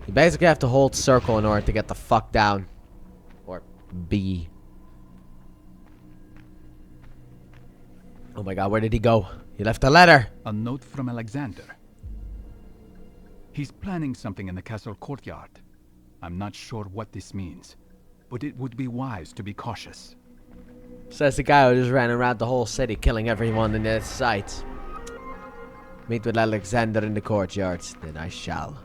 You basically have to hold circle in order to get the fuck down. Or B. Oh my god, where did he go? He left a letter. A note from Alexander. He's planning something in the castle courtyard. I'm not sure what this means, but it would be wise to be cautious. Says the guy who just ran around the whole city killing everyone in their sight. Meet with Alexander in the courtyard, then I shall.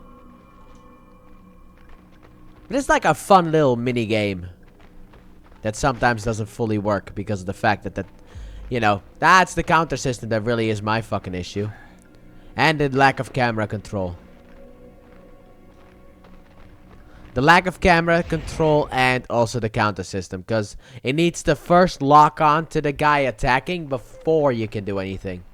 But it's like a fun little mini game that sometimes doesn't fully work because of the fact that you know, that's the counter system that really is my fucking issue. And the lack of camera control. The lack of camera control and also the counter system. Because it needs to first lock on to the guy attacking before you can do anything.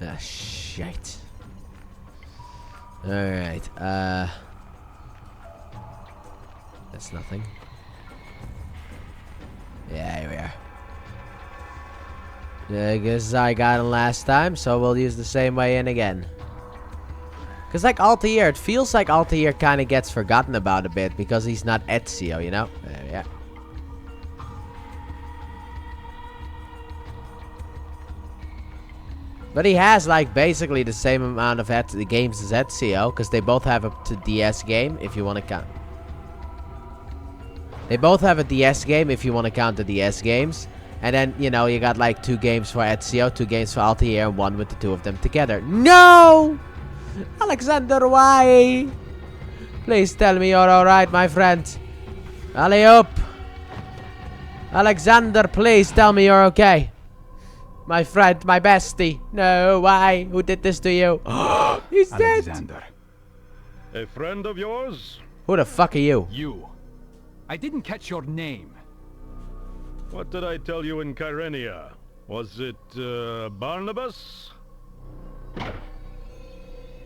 Ah, shit. Alright, that's nothing. Yeah, here we are. I guess I got him last time, so we'll use the same way in again. Cause like Altair, it feels like Altair kinda gets forgotten about a bit because he's not Ezio, you know? There we are. But he has like basically the same amount of the games as Ezio, because they both have a DS game if you want to count. They both have a DS game if you want to count the DS games. And then, you know, you got like 2 games for Ezio, 2 games for Altair, and 1 with the 2 of them together. No! Alexander, why? Please tell me you're alright, my friend. Alley-oop. Alexander, please tell me you're okay. My friend, my bestie. No, why? Who did this to you? He's dead. Alexander. A friend of yours? Who the fuck are you? You. I didn't catch your name. What did I tell you in Kyrenia? Was it, Barnabas?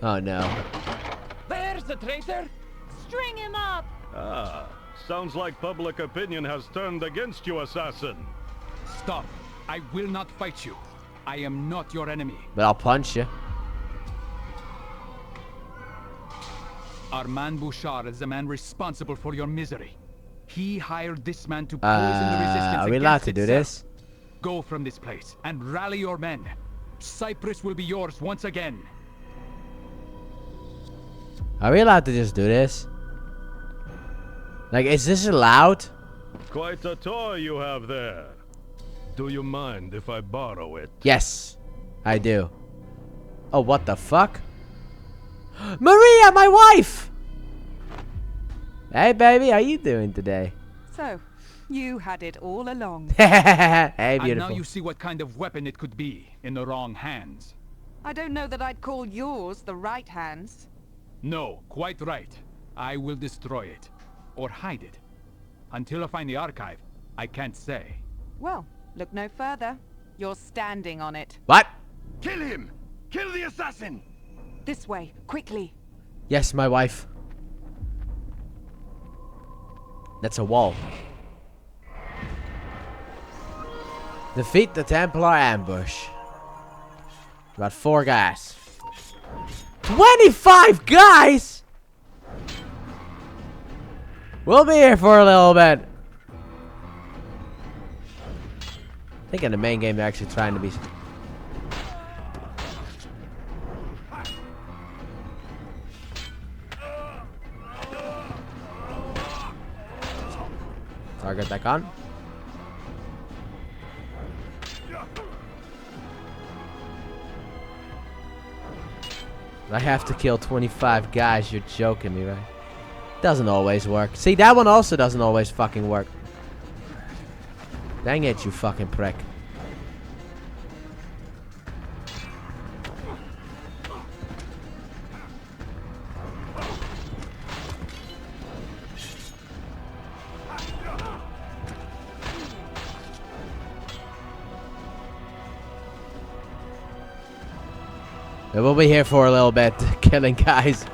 Oh no. There's the traitor! String him up! Ah, sounds like public opinion has turned against you, assassin. Stop. I will not fight you. I am not your enemy. But I'll punch you. Armand Bouchard is the man responsible for your misery. He hired this man to poison the resistance. Are we allowed to do this? Go from this place and rally your men. Cyprus will be yours once again. Are we allowed to just do this? Like, is this allowed? Quite a toy you have there. Do you mind if I borrow it? Yes, I do. Oh, what the fuck? Maria, my wife! Hey, baby, how you doing today? So, you had it all along. Hey, And beautiful. now you see what kind of weapon it could be in the wrong hands. I don't know that I'd call yours the right hands. No, quite right. I will destroy it. Or hide it. Until I find the archive, I can't say. Well, look no further. You're standing on it. What? Kill him! Kill the assassin! This way, quickly. Yes, my wife. That's a wall. Defeat the Templar ambush. About 4 guys. 25 guys?! We'll be here for a little bit. I think in the main game they're actually trying to be... Target back on. I have to kill 25 guys. You're joking me, right? Doesn't always work. See, that one also doesn't always fucking work. Dang it, you fucking prick. We'll be here for a little bit, killing guys.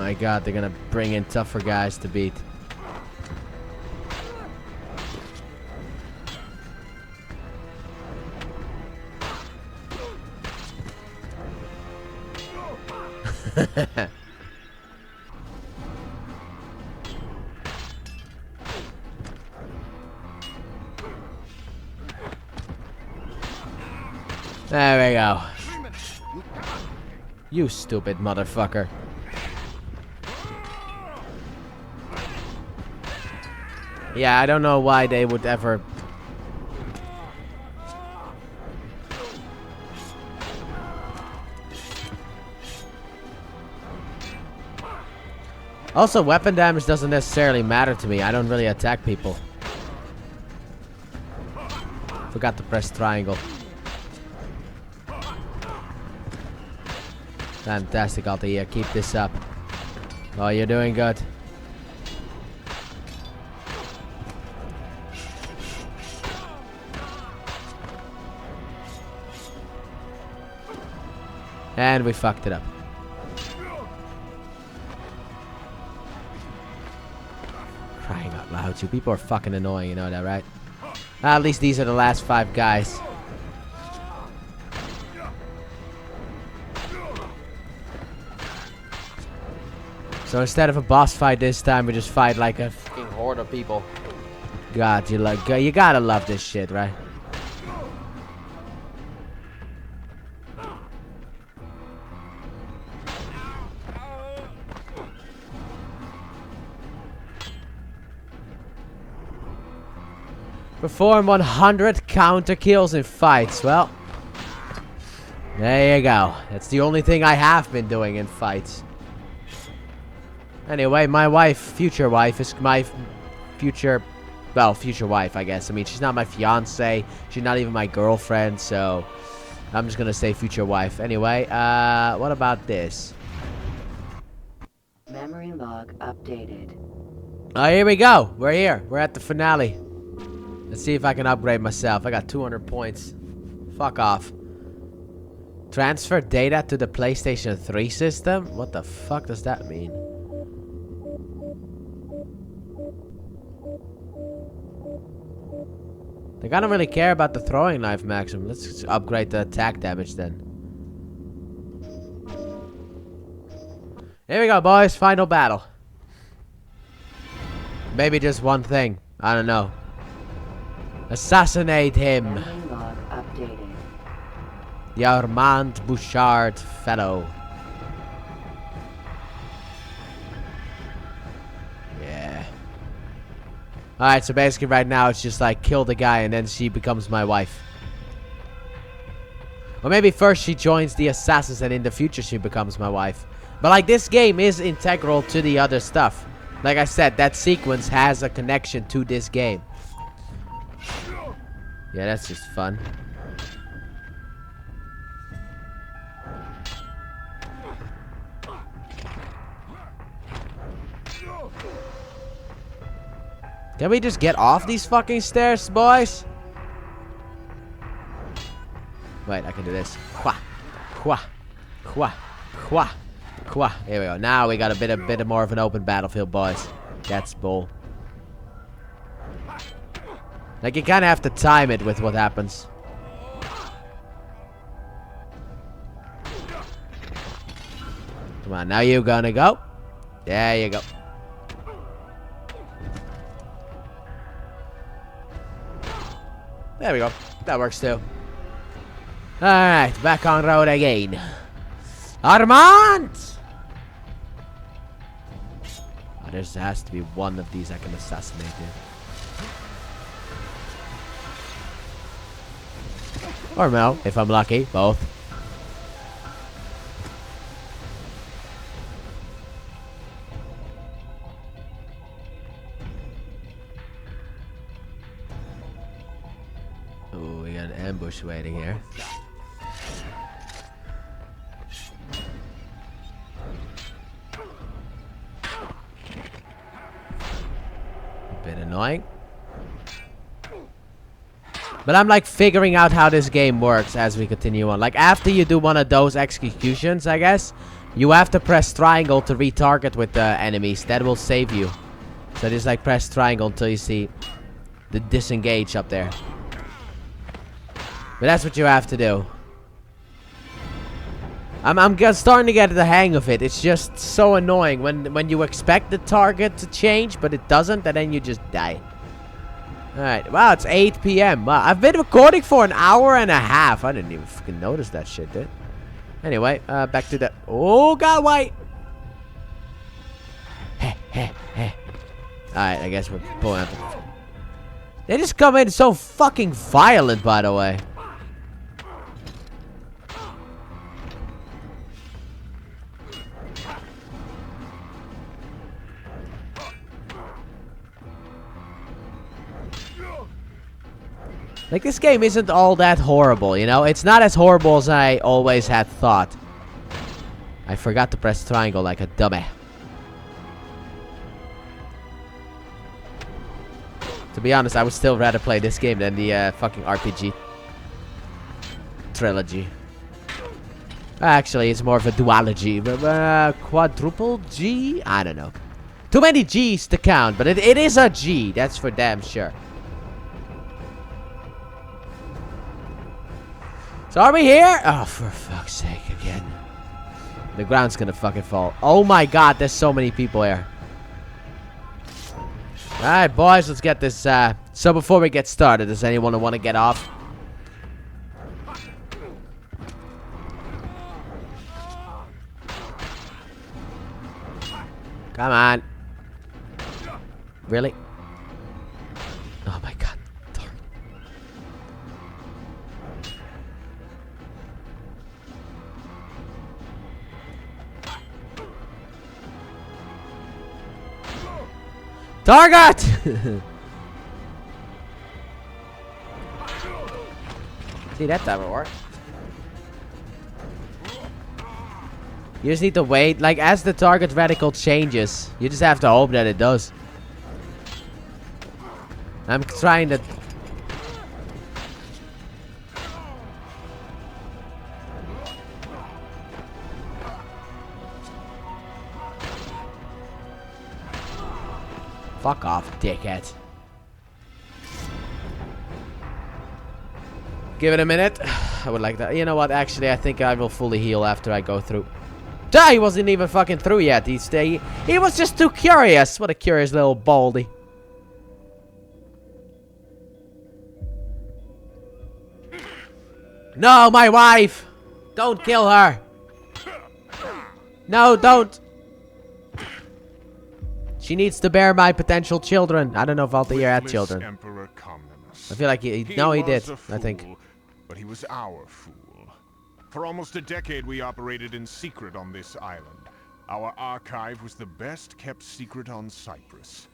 my god, they're gonna bring in tougher guys to beat. There we go. You stupid motherfucker. Yeah, I don't know why they would ever... Also, weapon damage doesn't necessarily matter to me. I don't really attack people. Forgot to press triangle. Fantastic, Altair. Keep this up. Oh, you're doing good. And we fucked it up. Crying out loud. You people are fucking annoying, you know that, right? At least these are the last 5 guys. So instead of a boss fight this time, we just fight like a fucking horde of people. God, you gotta love this shit, right? Perform 100 counter kills in fights. Well, there you go. That's the only thing I have been doing in fights. Anyway, my wife, future wife, is my future, well, future wife, I guess. I mean, she's not my fiance. She's not even my girlfriend, so I'm just gonna say future wife. Anyway, what about this? Memory log updated. Oh, here we go. We're here. We're at the finale. Let's see if I can upgrade myself. I got 200 points. Fuck off. Transfer data to the PlayStation 3 system? What the fuck does that mean? Like, I don't really care about the throwing knife maximum. Let's just upgrade the attack damage then. Here we go, boys. Final battle. Maybe just one thing. I don't know. Assassinate him. Memory log updated. The Armand Bouchard fellow. Yeah. Alright, so basically right now it's just like kill the guy and then she becomes my wife. Or maybe first she joins the assassins and in the future she becomes my wife. But like this game is integral to the other stuff. Like I said, that sequence has a connection to this game. Yeah, that's just fun. Can we just get off these fucking stairs, boys? Wait, I can do this. Hua, hua, hua, hua, hua. Here we go. Now we got a bit more of an open battlefield, boys. That's bull. Like, you kind of have to time it with what happens. Come on, now you're gonna go. There you go. There we go. That works too. Alright, back on road again. Armand! Oh, there has to be one of these I can assassinate here. Or no, if I'm lucky, both. Ooh, we got an ambush waiting here. A bit annoying. But I'm like figuring out how this game works as we continue on. Like after you do one of those executions, I guess, You have to press triangle to retarget with the enemies. That will save you. So just like press triangle until you see the disengage up there. But that's what you have to do. I'm starting to get the hang of it. It's just so annoying when you expect the target to change, but it doesn't, and then you just die. Alright, wow, it's 8 p.m. Wow, I've been recording for an hour and a half. I didn't even fucking notice that shit, dude. Anyway, back to the... Oh, God, why? Alright, I guess we're pulling out the... They just come in so fucking violent, by the way. Like, this game isn't all that horrible, you know? It's not as horrible as I always had thought. I forgot to press triangle like a dummy. To be honest, I would still rather play this game than the fucking RPG trilogy. Actually, it's more of a duology. Quadruple G? I don't know. Too many G's to count, but it is a G. That's for damn sure. So are we here? Oh, for fuck's sake, again. The ground's gonna fucking fall. Oh my god, there's so many people here. Alright, boys, let's get this, so before we get started, does anyone want to get off? Come on. Really? Oh my god. Target! See, that never worked. You just need to wait. Like, as the target radical changes, you just have to hope that it does. I'm trying to... Fuck off, dickhead. Give it a minute. I would like that. You know what? Actually, I think I will fully heal after I go through. Ah, he wasn't even fucking through yet. He was just too curious. What a curious little baldy. No, my wife! Don't kill her! No, don't! She needs to bear my potential children. I don't know if Altair had children. Emperor Comnenus. I feel like he no, he did. I think. But he was our fool. For almost a decade, we operated in secret on this island. Our archive was the best kept secret on Cyprus.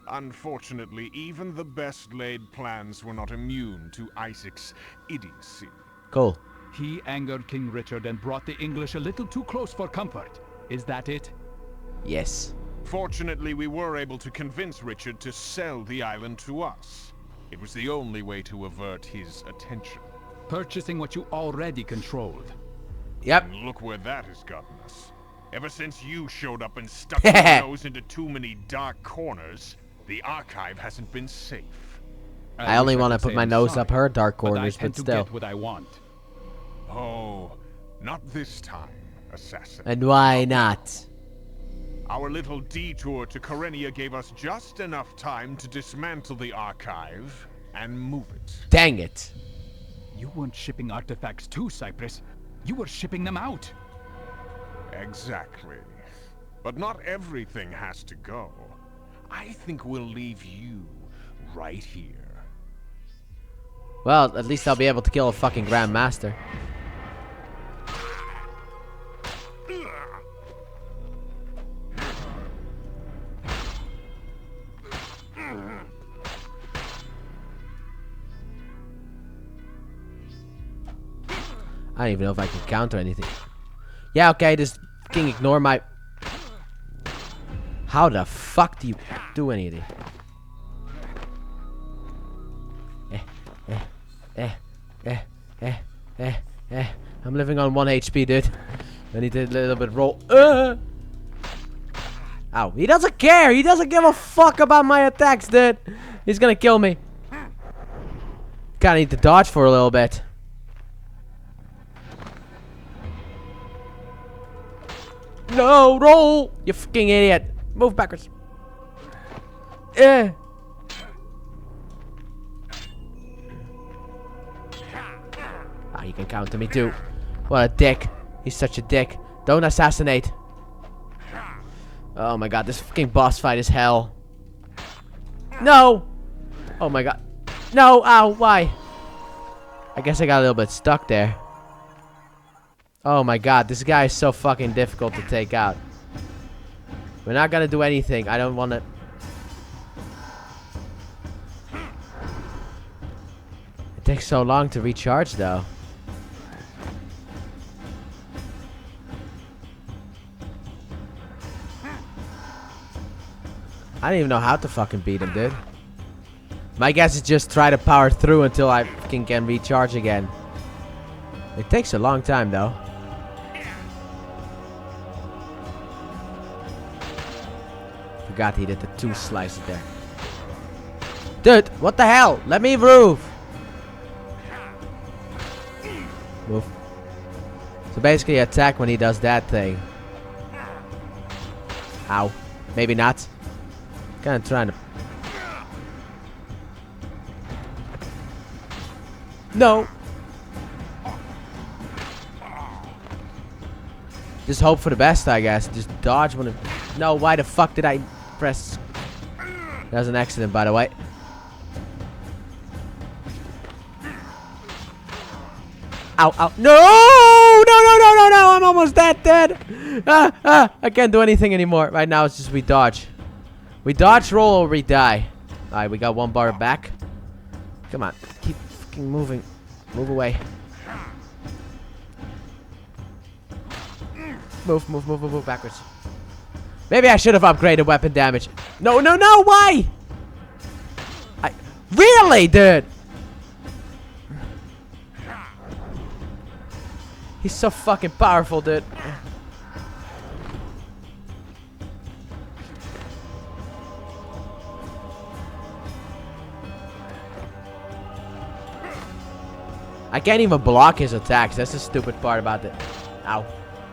Unfortunately, even the best laid plans were not immune to Isaac's idiocy. Cool. He angered King Richard and brought the English a little too close for comfort. Is that it? Yes. Fortunately, we were able to convince Richard to sell the island to us. It was the only way to avert his attention. Purchasing what you already controlled. Yep. And look where that has gotten us. Ever since you showed up and stuck your nose into too many dark corners, the archive hasn't been safe. I only want to put my nose up her dark corners, but still. To get what I want. Oh, not this time, assassin. And why not? Our little detour to Kyrenia gave us just enough time to dismantle the archive and move it. Dang it. You weren't shipping artifacts to Cyprus. You were shipping them out. Exactly. But not everything has to go. I think we'll leave you right here. Well, at least I'll be able to kill a fucking Grandmaster. I don't even know if I can counter anything. Yeah, okay, just fucking ignore my... How the fuck do you do anything? I'm living on 1 HP, dude. I need to a little bit roll. Ow. He doesn't care. He doesn't give a fuck about my attacks, dude. He's gonna kill me. Kinda need to dodge for a little bit. No, roll! You fucking idiot. Move backwards. Ah, he can counter me too. What a dick. He's such a dick. Don't assassinate. Oh my god, this fucking boss fight is hell. No! Oh my god. No, ow, why? I guess I got a little bit stuck there. Oh my god, this guy is so fucking difficult to take out. We're not gonna do anything. I don't wanna... It takes so long to recharge though. I don't even know how to fucking beat him, dude. My guess is just try to power through until I fucking can recharge again. It takes a long time though. Forgot he did the 2 slices there. Dude, what the hell? Let me move. Move. So basically attack when he does that thing. Ow. Maybe not. Kinda trying to... No. Just hope for the best, I guess. Just dodge when it... No, why the fuck did I press... That was an accident, by the way. Ow, ow. No! No, no, no, no, no! I'm almost dead. I can't do anything anymore. Right now, it's just we dodge. We dodge, roll, or we die. Alright, we got 1 bar back. Come on. Keep fucking moving. Move away. Move, move, move, move, move backwards. Maybe I should have upgraded weapon damage. No, no, no! Why? Really, dude? He's so fucking powerful, dude. I can't even block his attacks. That's the stupid part about it. Ow.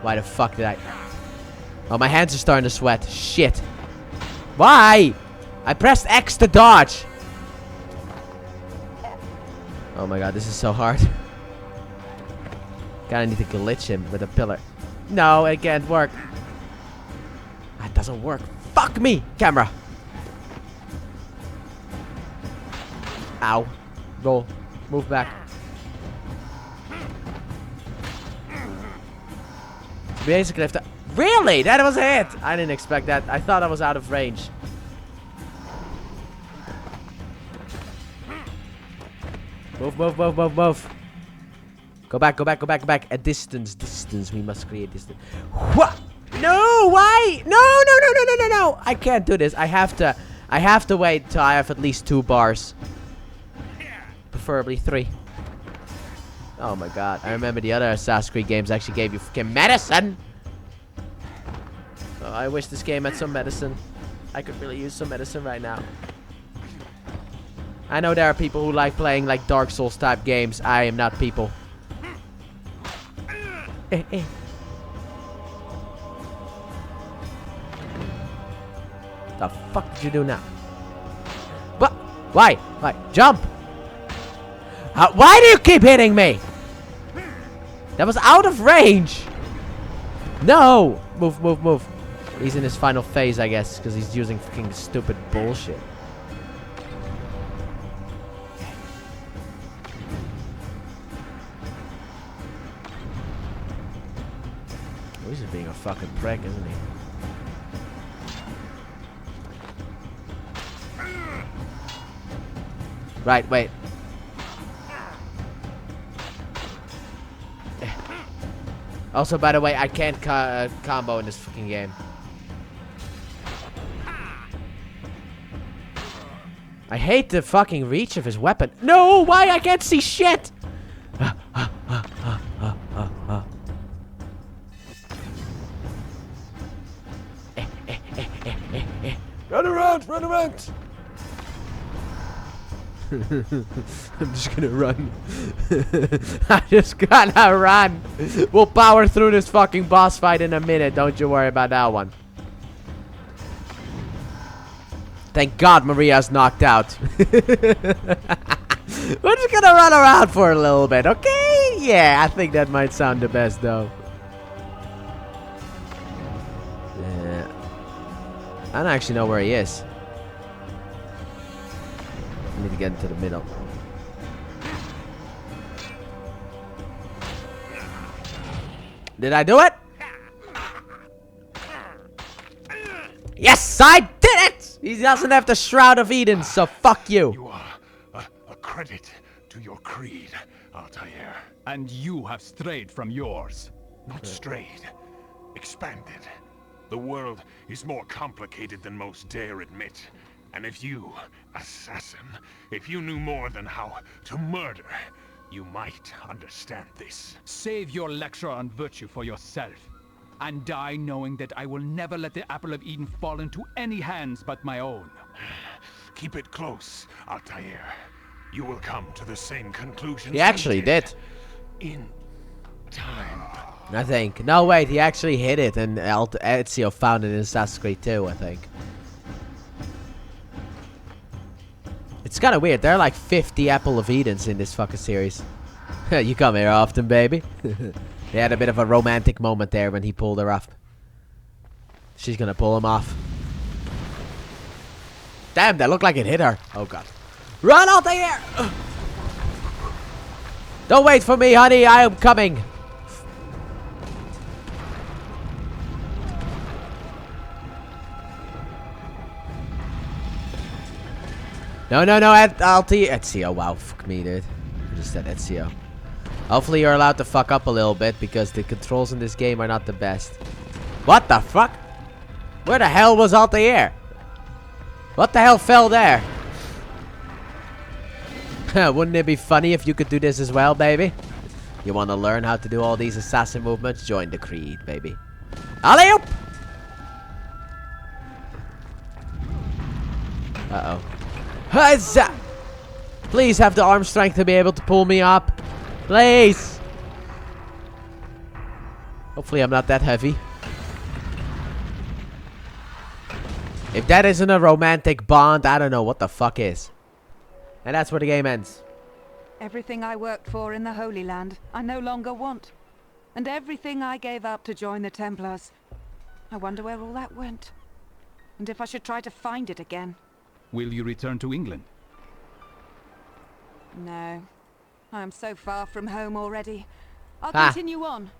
Why the fuck did I... Oh, my hands are starting to sweat. Shit. Why? I pressed X to dodge. Oh my god, this is so hard. Kinda need to glitch him with a pillar. No, it can't work. That doesn't work. Fuck me, camera. Ow. Roll. Move back. Basically, have to... Really? That was a hit! I didn't expect that. I thought I was out of range. Move, move, move, move, move. Go back, go back, go back, go back. A distance, distance. We must create distance. What? No, why? No, no, no, no, no, no, no. I can't do this. I have to wait till I have at least 2 bars. Preferably 3. Oh my god. I remember the other Assassin's Creed games actually gave you fucking medicine. Oh, I wish this game had some medicine. I could really use some medicine right now. I know there are people who like playing like Dark Souls type games. I am not people. The fuck did you do now? What? Why? Why? Jump! Why do you keep hitting me? That was out of range. No! Move, move, move. He's in his final phase, I guess, because he's using fucking stupid bullshit. Oh, he's just being a fucking prick, isn't he? Right, wait. Also, by the way, I can't combo in this fucking game. I hate the fucking reach of his weapon. No, why? I can't see shit. Run around! Run around! I'm just gonna run. I just gotta run. We'll power through this fucking boss fight in a minute. Don't you worry about that one. Thank God Maria's knocked out. We're just gonna run around for a little bit, okay? Yeah, I think that might sound the best though. Yeah. I don't actually know where he is. I need to get into the middle. Did I do it? Yes, I did it! He doesn't have the Shroud of Eden, so fuck you. You are a credit to your creed, Altair. And you have strayed from yours. Not strayed, expanded. The world is more complicated than most dare admit. And if you, assassin, if you knew more than how to murder, you might understand this. Save your lecture on virtue for yourself. And die knowing that I will never let the Apple of Eden fall into any hands but my own. Keep it close, Altair. You will come to the same conclusion. He actually did. In time. I think. No, wait, he actually hit it, and Ezio found it in Assassin's Creed 2, I think. It's kind of weird. There are like 50 Apple of Edens in this fucking series. You come here often, baby. They had a bit of a romantic moment there when he pulled her off. She's gonna pull him off. Damn, that looked like it hit her. Oh god. Run out there! Don't wait for me, honey. I am coming. No, Ezio. Wow, fuck me, dude. I just said Ezio. Hopefully you're allowed to fuck up a little bit, because the controls in this game are not the best. What the fuck? Where the hell was Altair? What the hell fell there? Wouldn't it be funny if you could do this as well, baby? You want to learn how to do all these assassin movements? Join the creed, baby. Alley-oop! Uh-oh. Huzzah! Please have the arm strength to be able to pull me up. Please! Hopefully I'm not that heavy. If that isn't a romantic bond, I don't know what the fuck is. And that's where the game ends. Everything I worked for in the Holy Land, I no longer want. And everything I gave up to join the Templars. I wonder where all that went. And if I should try to find it again. Will you return to England? No. I am so far from home already. I'll Ah. continue on.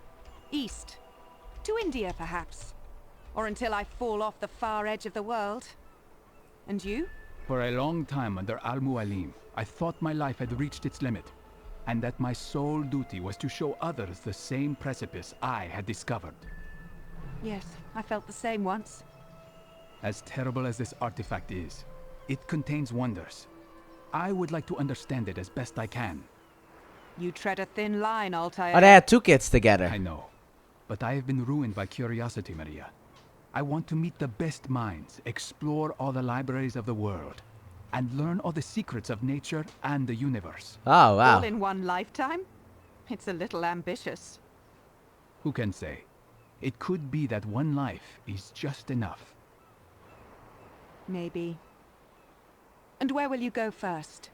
East. To India, perhaps. Or until I fall off the far edge of the world. And you? For a long time under Al-Mualim, I thought my life had reached its limit, and that my sole duty was to show others the same precipice I had discovered. Yes, I felt the same once. As terrible as this artifact is, it contains wonders. I would like to understand it as best I can. You tread a thin line, Altair. Oh, they had 2 kids together. I know, but I have been ruined by curiosity, Maria. I want to meet the best minds, explore all the libraries of the world, and learn all the secrets of nature and the universe. Oh, wow. All in one lifetime? It's a little ambitious. Who can say? It could be that one life is just enough. Maybe. And where will you go first?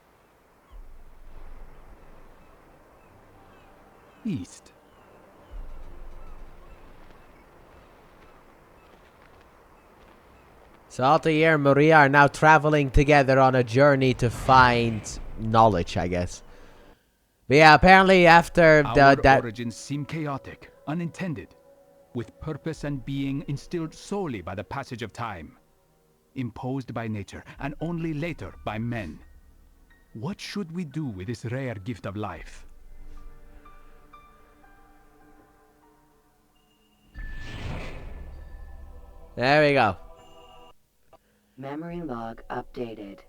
East. So Altair and Maria are now traveling together on a journey to find knowledge, I guess. But yeah, apparently after Our that... origins seem chaotic, unintended, with purpose and being instilled solely by the passage of time, imposed by nature, and only later by men. What should we do with this rare gift of life? There we go. Memory log updated.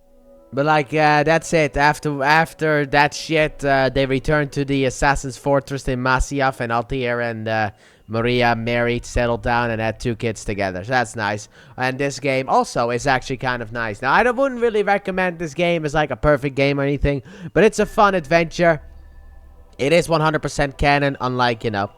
But like, that's it. After that shit, they returned to the Assassin's Fortress in Masyaf, and Altair and Maria married, settled down, and had 2 kids together. So that's nice. And this game also is actually kind of nice. Now, I wouldn't really recommend this game as like a perfect game or anything, but it's a fun adventure. It is 100% canon, unlike, you know,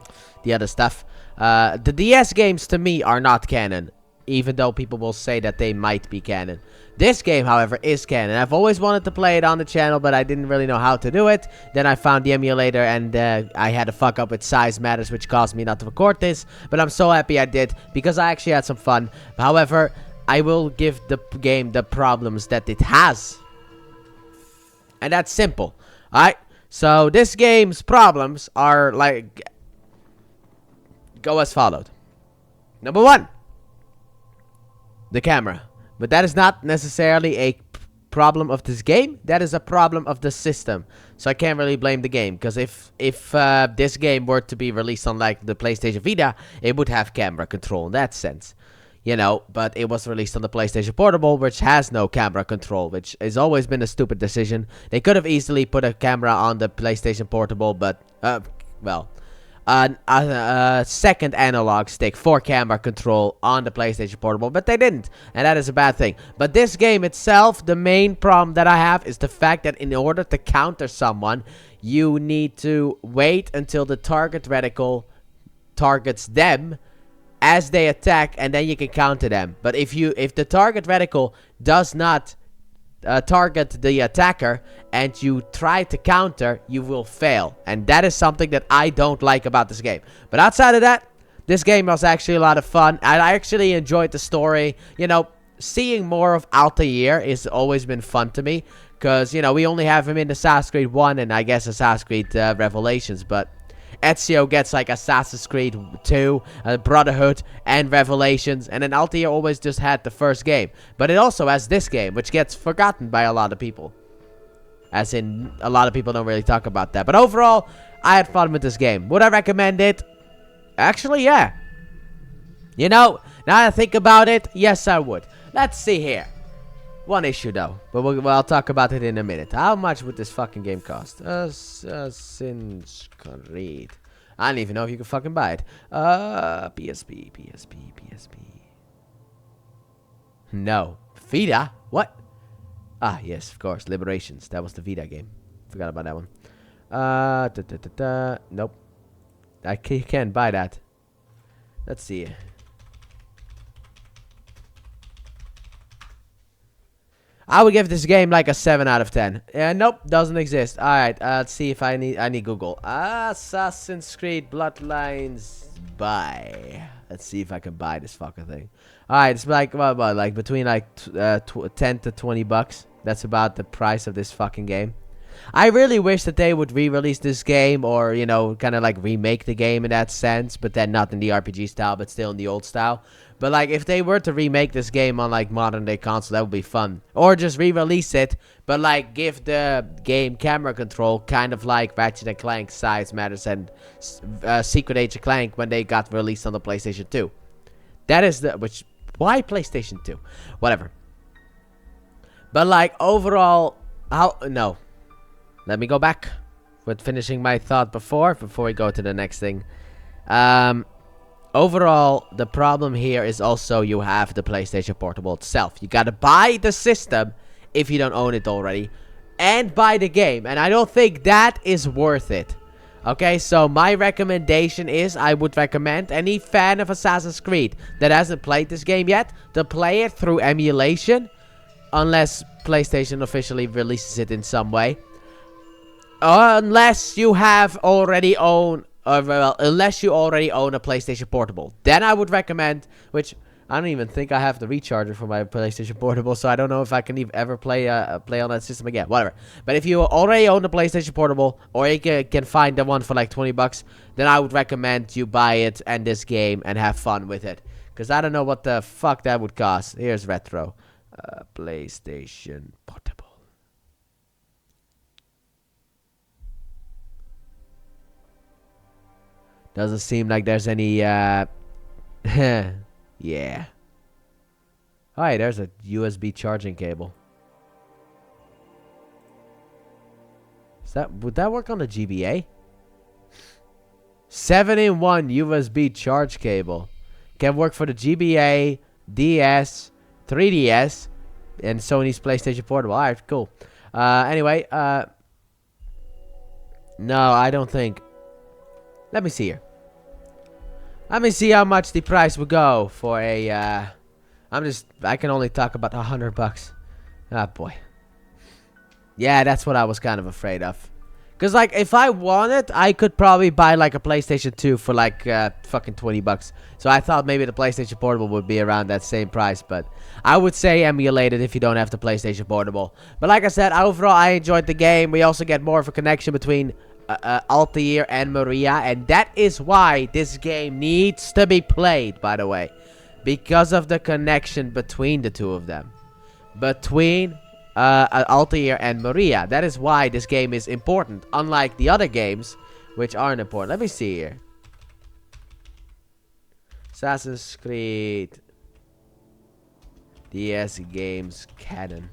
the other stuff. The DS games, to me, are not canon, even though people will say that they might be canon. This game, however, is canon. I've always wanted to play it on the channel, but I didn't really know how to do it. Then I found the emulator, and I had to fuck up with size matters, which caused me not to record this. But I'm so happy I did, because I actually had some fun. However, I will give the game the problems that it has. And that's simple. Alright? So, this game's problems are, like, go as followed. Number 1. The camera. But that is not necessarily a problem of this game. That is a problem of the system. So I can't really blame the game. Because if this game were to be released on like the PlayStation Vita, it would have camera control in that sense. You know, but it was released on the PlayStation Portable, which has no camera control, which has always been a stupid decision. They could have easily put a camera on the PlayStation Portable, but, well... a second analog stick for camera control on the PlayStation Portable, but they didn't, and that is a bad thing. But this game itself, the main problem that I have is the fact that in order to counter someone, you need to wait until the target reticle targets them as they attack, and then you can counter them. But if the target reticle does not target the attacker and you try to counter, you will fail. And that is something that I don't like about this game. But outside of that, this game was actually a lot of fun. I actually enjoyed the story. You know, seeing more of Altair has always been fun to me. Because, you know, we only have him in Assassin's Creed 1 and I guess Assassin's Creed Revelations. But Ezio gets like Assassin's Creed 2, Brotherhood, and Revelations, and then Altair always just had the first game. But it also has this game, which gets forgotten by a lot of people. As in, a lot of people don't really talk about that. But overall, I had fun with this game. Would I recommend it? Actually, yeah. You know, now that I think about it, yes I would. Let's see here. One issue though, but I'll talk about it in a minute. How much would this fucking game cost? Assassin's Creed. I don't even know if you can fucking buy it. PSP. No. Vita? What? Ah, yes, of course. Liberations. That was the Vita game. Forgot about that one. Nope. You can't buy that. Let's see. I would give this game like a 7 out of 10. Nope, doesn't exist. Alright, let's see if I need Google. Assassin's Creed Bloodlines buy. Let's see if I can buy this fucking thing. Alright, it's like, what, like between like 10 to 20 bucks. That's about the price of this fucking game. I really wish that they would re-release this game or, you know, kind of like remake the game in that sense, but then not in the RPG style, but still in the old style. But like if they were to remake this game on like modern day console, that would be fun. Or just re-release it, but like give the game camera control kind of like Ratchet & Clank, Size Matters, and Secret Age of Clank when they got released on the PlayStation 2. That is why PlayStation 2? Whatever. But like overall, no. Let me go back with finishing my thought before we go to the next thing. Overall, the problem here is also you have the PlayStation Portable itself. You gotta buy the system if you don't own it already, and buy the game. And I don't think that is worth it. Okay, so my recommendation is I would recommend any fan of Assassin's Creed that hasn't played this game yet to play it through emulation, unless PlayStation officially releases it in some way. Unless you have already own, unless you already own a PlayStation Portable, then I would recommend. Which I don't even think I have the recharger for my PlayStation Portable, so I don't know if I can ever play on that system again. Whatever. But if you already own the PlayStation Portable, or you can find the one for like 20 bucks, then I would recommend you buy it and this game and have fun with it. Because I don't know what the fuck that would cost. Here's retro, PlayStation Portable. Doesn't seem like there's any, yeah. Alright, there's a USB charging cable. Would that work on the GBA? 7-in-1 USB charge cable. Can work for the GBA, DS, 3DS, and Sony's PlayStation Portable. Alright, cool. Anyway, no, I don't think. Let me see here. Let me see how much the price would go for a, I can only talk about $100. Ah, boy. Yeah, that's what I was kind of afraid of. Because, like, if I wanted, I could probably buy, like, a PlayStation 2 for, like, fucking $20. So I thought maybe the PlayStation Portable would be around that same price. But I would say emulate it if you don't have the PlayStation Portable. But like I said, overall, I enjoyed the game. We also get more of a connection between Altair and Maria. And that is why this game needs to be played, by the way. Because of the connection between the two of them. Between Altair and Maria. That is why this game is important, unlike the other games, which aren't important. Let me see here. Assassin's Creed DS games canon.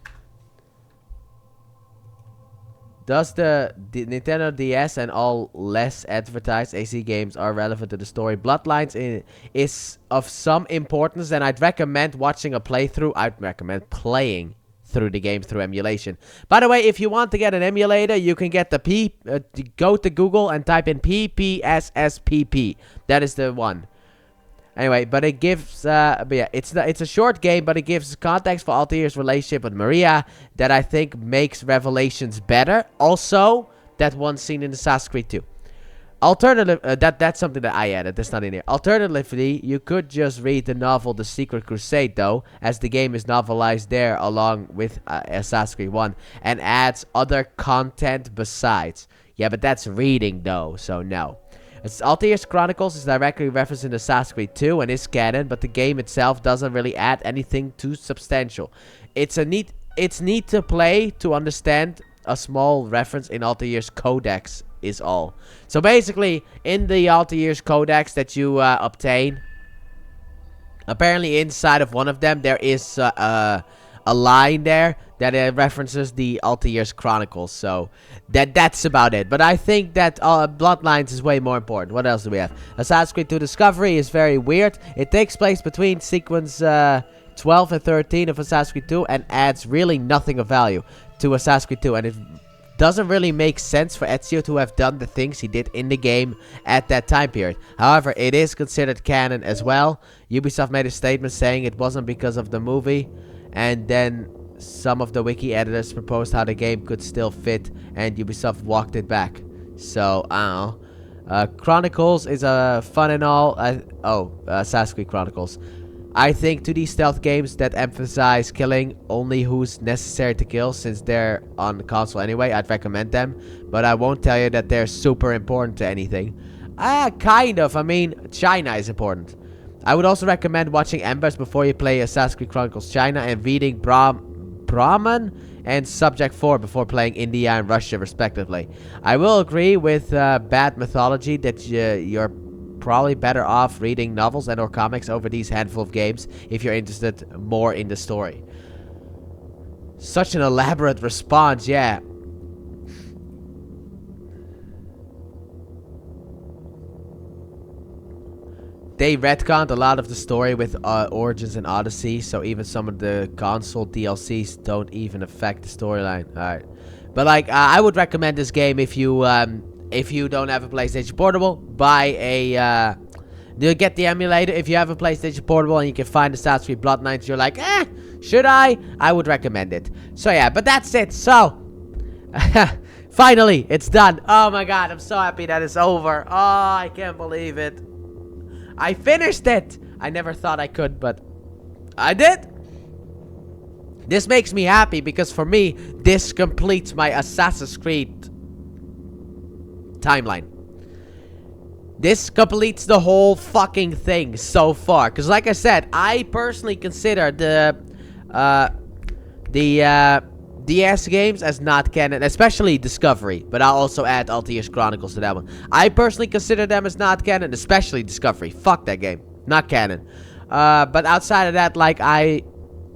Does the Nintendo DS and all less advertised AC games are relevant to the story? Bloodlines is of some importance, and I'd recommend watching a playthrough. I'd recommend playing through the game through emulation. By the way, if you want to get an emulator, you can get the go to Google and type in PPSSPP. That is the one. Anyway, but it gives but yeah, it's a short game, but it gives context for Altair's relationship with Maria that I think makes Revelations better. Also, that one scene in Assassin's Creed 2. Alternatively, that's something that I added. That's not in here. Alternatively, you could just read the novel The Secret Crusade, though, as the game is novelized there along with Assassin's Creed 1 and adds other content besides. Yeah, but that's reading, though, so no. Altair's Chronicles is directly referenced in Assassin's Creed 2 and is canon, but the game itself doesn't really add anything too substantial. It's neat to play to understand a small reference in Altair's Codex is all. So basically, in the Altair's Codex that you obtain, apparently inside of one of them there is a line there that references the Altair's Chronicles. So that's about it. But I think that Bloodlines is way more important. What else do we have? Assassin's Creed 2 Discovery is very weird. It takes place between sequence 12 and 13 of Assassin's Creed 2 and adds really nothing of value to Assassin's Creed 2. And it doesn't really make sense for Ezio to have done the things he did in the game at that time period. However, it is considered canon as well. Ubisoft made a statement saying it wasn't because of the movie, and then some of the wiki editors proposed how the game could still fit, and Ubisoft walked it back. So, I don't know. Chronicles is fun and all. Assassin's Creed Chronicles. I think 2D stealth games that emphasize killing only who's necessary to kill, since they're on the console anyway, I'd recommend them. But I won't tell you that they're super important to anything. Kind of. I mean, China is important. I would also recommend watching Embers before you play Assassin's Creed Chronicles China, and reading Brahman and Subject 4 before playing India and Russia, respectively. I will agree with Bad Mythology that you're probably better off reading novels and or comics over these handful of games if you're interested more in the story. Such an elaborate response, yeah. They retconned a lot of the story with Origins and Odyssey, so even some of the console DLCs don't even affect the storyline. Alright. But like, I would recommend this game if you don't have a PlayStation Portable. Buy a, get the emulator. If you have a PlayStation Portable and you can find Assassin's Creed Bloodlines, you're like, should I? I would recommend it. So yeah, but that's it. So, finally, it's done. Oh my god, I'm so happy that it's over. Oh, I can't believe it. I finished it! I never thought I could, but I did! This makes me happy because for me, this completes my Assassin's Creed timeline. This completes the whole fucking thing so far. Because like I said, I personally consider the DS games as not canon, especially Discovery, but I'll also add Altair's Chronicles to that one. I personally consider them as not canon, especially Discovery. Fuck that game. Not canon. But outside of that, like, I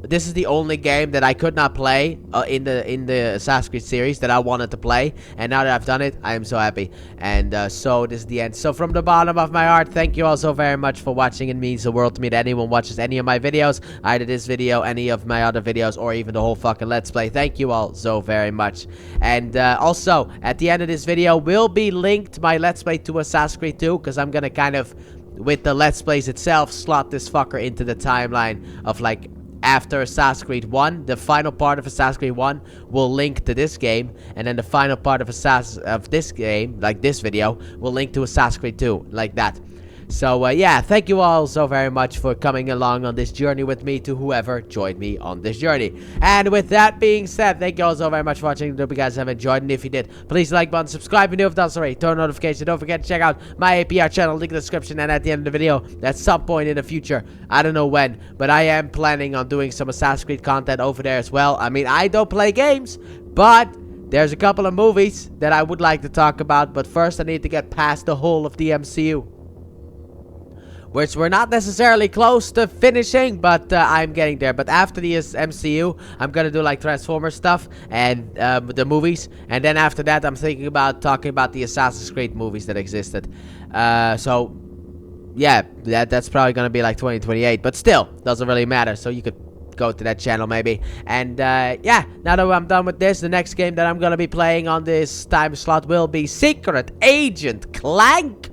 this is the only game that I could not play in the Assassin's Creed series that I wanted to play, and now that I've done it, I am so happy. And so this is the end. So from the bottom of my heart, thank you all so very much for watching. It means the world to me that anyone watches any of my videos, either this video, any of my other videos, or even the whole fucking Let's Play. Thank you all so very much. And also, at the end of this video will be linked my Let's Play to Assassin's Creed 2, because I'm gonna kind of, with the Let's Plays itself, slot this fucker into the timeline of like after Assassin's Creed 1. The final part of Assassin's Creed 1 will link to this game, and then the final part of this game, like this video, will link to Assassin's Creed 2, like that. So yeah, thank you all so very much for coming along on this journey with me, to whoever joined me on this journey. And with that being said, thank you all so very much for watching. I hope you guys have enjoyed, and if you did, please like button, subscribe if you have done so already, turn notifications. Don't forget to check out my APR channel, link in the description, and at the end of the video, at some point in the future, I don't know when, but I am planning on doing some Assassin's Creed content over there as well. I mean, I don't play games, but there's a couple of movies that I would like to talk about. But first, I need to get past the whole of the MCU, which we're not necessarily close to finishing, but I'm getting there. But after the MCU, I'm gonna do like Transformers stuff and the movies, and then after that, I'm thinking about talking about the Assassin's Creed movies that existed. So yeah, that's probably gonna be like 2028, but still doesn't really matter. So you could go to that channel maybe. And yeah, now that I'm done with this, the next game that I'm gonna be playing on this time slot will be Secret Agent Clank,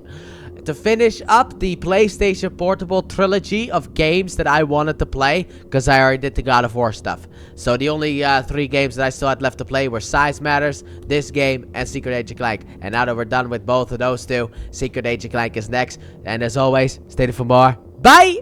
to finish up the PlayStation Portable trilogy of games that I wanted to play, because I already did the God of War stuff. So the only 3 games that I still had left to play were Size Matters, this game, and Secret Agent Clank. And now that we're done with both of those two, Secret Agent Clank is next. And as always, stay tuned for more. Bye!